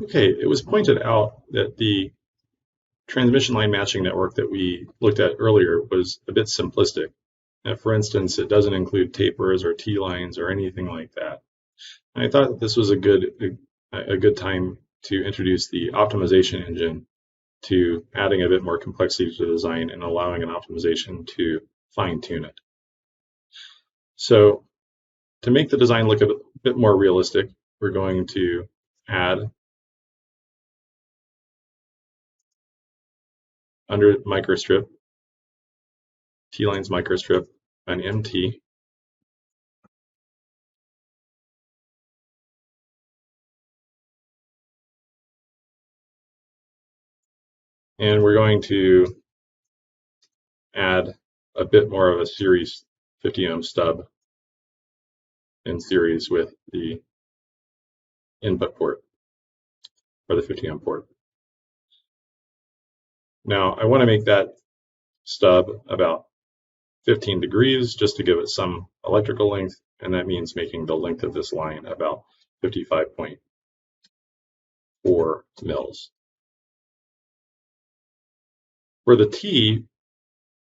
Okay, it was pointed out that the transmission line matching network that we looked at earlier was a bit simplistic. For instance, it doesn't include tapers or T-lines or anything like that. And I thought this was a good time to introduce the optimization engine to adding a bit more complexity to the design and allowing an optimization to fine-tune it. So to make the design look a bit more realistic, we're going to add under microstrip, T-lines microstrip, an MT. And we're going to add a bit more of a series 50 ohm stub in series with the input port or the 50 ohm port. Now I want to make that stub about 15 degrees just to give it some electrical length, and that means making the length of this line about 55.4 mils. For the T,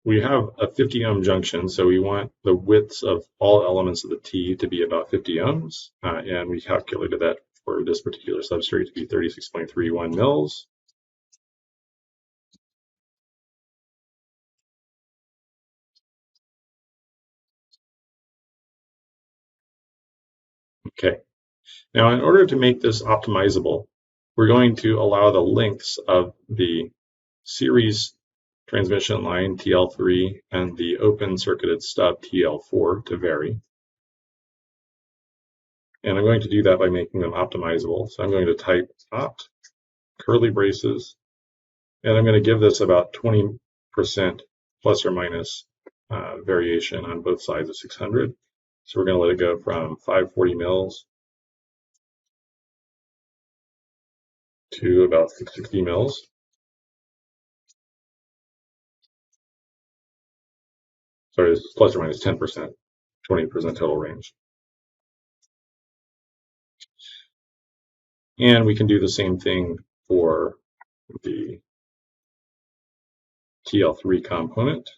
we have a 50 ohm junction, so we want the widths of all elements of the T to be about 50 ohms, and we calculated that for this particular substrate to be 36.31 mils. Okay, now in order to make this optimizable, we're going to allow the lengths of the series transmission line TL3 and the open circuited stub TL4 to vary. And I'm going to do that by making them optimizable. So I'm going to type opt, curly braces, and I'm going to give this about 20% plus or minus variation on both sides of 600. So we're going to let it go from 540 mils to about 660 mils. Sorry, this is plus or minus 10%, 20% total range. And we can do the same thing for the TL3 component.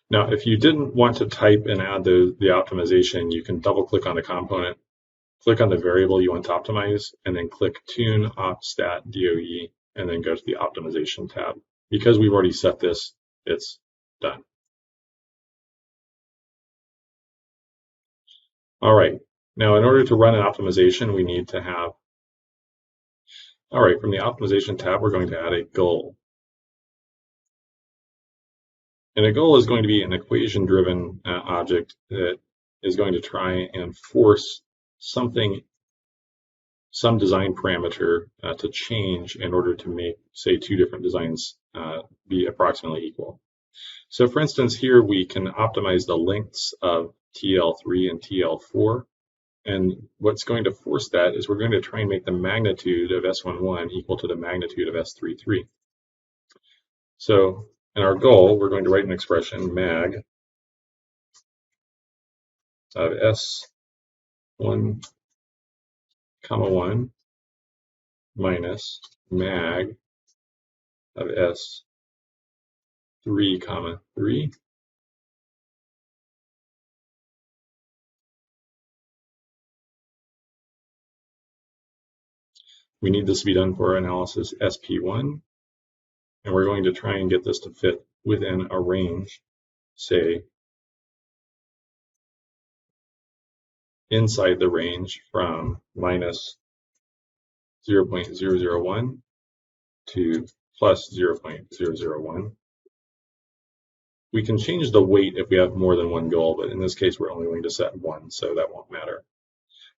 Now, if you didn't want to type and add the optimization, you can double click on the component, click on the variable you want to optimize, and then click Tune Opt Stat DOE, and then go to the Optimization tab. Because we've already set this, it's done. All right, now in order to run an optimization, we need to have, all right, from the Optimization tab, we're going to add a goal. And a goal is going to be an equation-driven object that is going to try and force something, some design parameter to change in order to make, say, two different designs be approximately equal. So for instance, here we can optimize the lengths of TL3 and TL4. And what's going to force that is we're going to try and make the magnitude of S11 equal to the magnitude of S33. So in our goal, we're going to write an expression, mag of S1, 1 minus mag of S3, 3. We need this to be done for our analysis SP1, and we're going to try and get this to fit within a range, say, inside the range from minus 0.001 to plus 0.001. We can change the weight if we have more than one goal, but in this case, we're only going to set one, so that won't matter.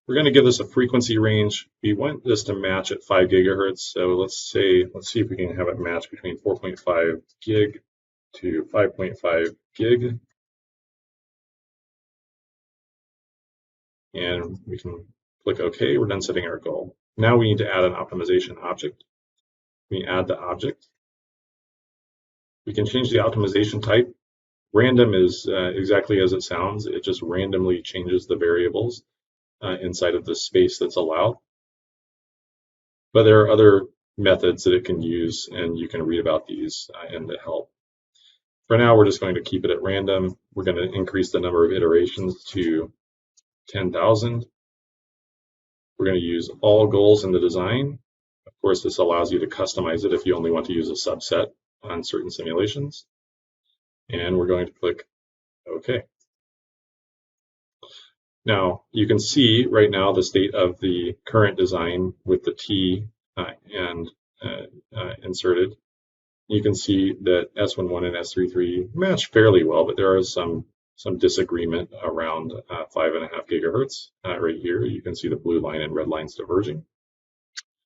We're going to give this a frequency range. We want this to match at 5 gigahertz, so let's see if we can have it match between 4.5 gig to 5.5 gig. And we can click OK. We're done setting our goal. Now we need to add an optimization object. We add the object. We can change the optimization type. Random is exactly as it sounds. It just randomly changes the variables inside of the space that's allowed. But there are other methods that it can use, and you can read about these in the help. For now, we're just going to keep it at random. We're going to increase the number of iterations to 10,000. We're going to use all goals in the design. Of course, this allows you to customize it if you only want to use a subset on certain simulations. And we're going to click OK. Now, you can see right now the state of the current design with the T inserted. You can see that S11 and S33 match fairly well, but there is some disagreement around 5.5 gigahertz. Right here, you can see the blue line and red lines diverging.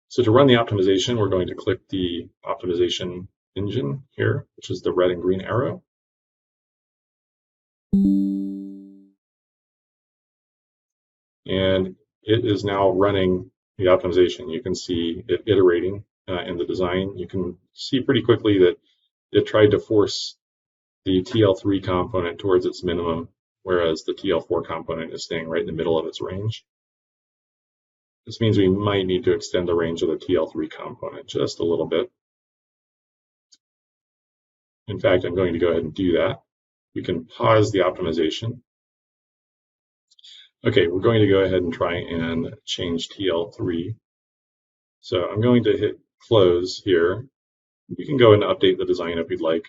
So to run the optimization, we're going to click the optimization engine here, which is the red and green arrow. And it is now running the optimization. You can see it iterating in the design. You can see pretty quickly that it tried to force the TL3 component towards its minimum, whereas the TL4 component is staying right in the middle of its range. This means we might need to extend the range of the TL3 component just a little bit. In fact, I'm going to go ahead and do that. We can pause the optimization. Okay, we're going to go ahead and try and change TL3. So I'm going to hit close here. You can go and update the design if you'd like.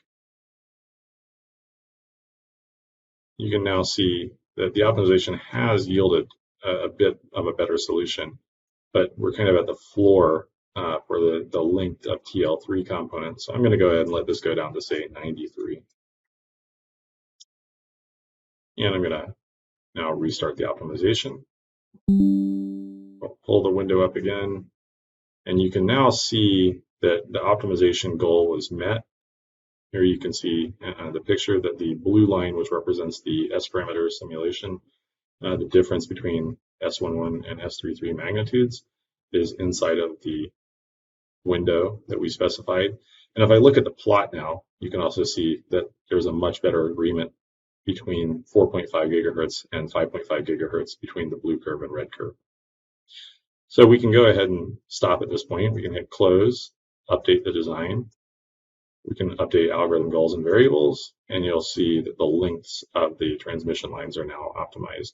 You can now see that the optimization has yielded a bit of a better solution, but we're kind of at the floor for the length of TL3 components. So I'm going to go ahead and let this go down to, say, 93. And I'm going to now restart the optimization. We'll pull the window up again, and you can now see that the optimization goal was met. Here you can see the picture that the blue line, which represents the S parameter simulation, the difference between S11 and S33 magnitudes is inside of the window that we specified. And if I look at the plot now, you can also see that there's a much better agreement between 4.5 gigahertz and 5.5 gigahertz between the blue curve and red curve. So we can go ahead and stop at this point. We can hit close, update the design. We can update algorithm goals and variables, and you'll see that the lengths of the transmission lines are now optimized.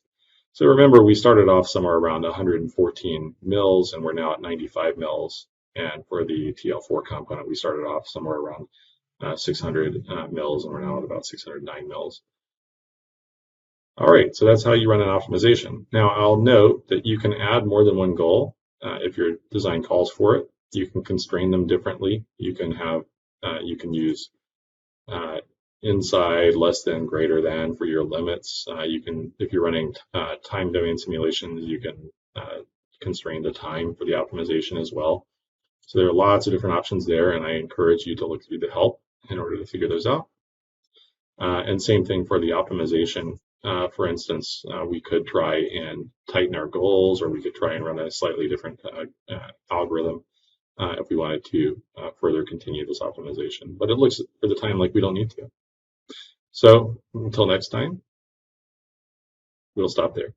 So remember, we started off somewhere around 114 mils, and we're now at 95 mils. And for the TL4 component, we started off somewhere around 600 mils, and we're now at about 609 mils. All right, so that's how you run an optimization. Now, I'll note that you can add more than one goal if your design calls for it. You can constrain them differently. You can have you can use inside, less than, greater than for your limits. You can, if you're running time domain simulations, you can constrain the time for the optimization as well. So there are lots of different options there, and I encourage you to look through the help in order to figure those out. And same thing for the optimization. For instance, we could try and tighten our goals, or we could try and run a slightly different algorithm if we wanted to further continue this optimization. But it looks for the time like we don't need to. So until next time, we'll stop there.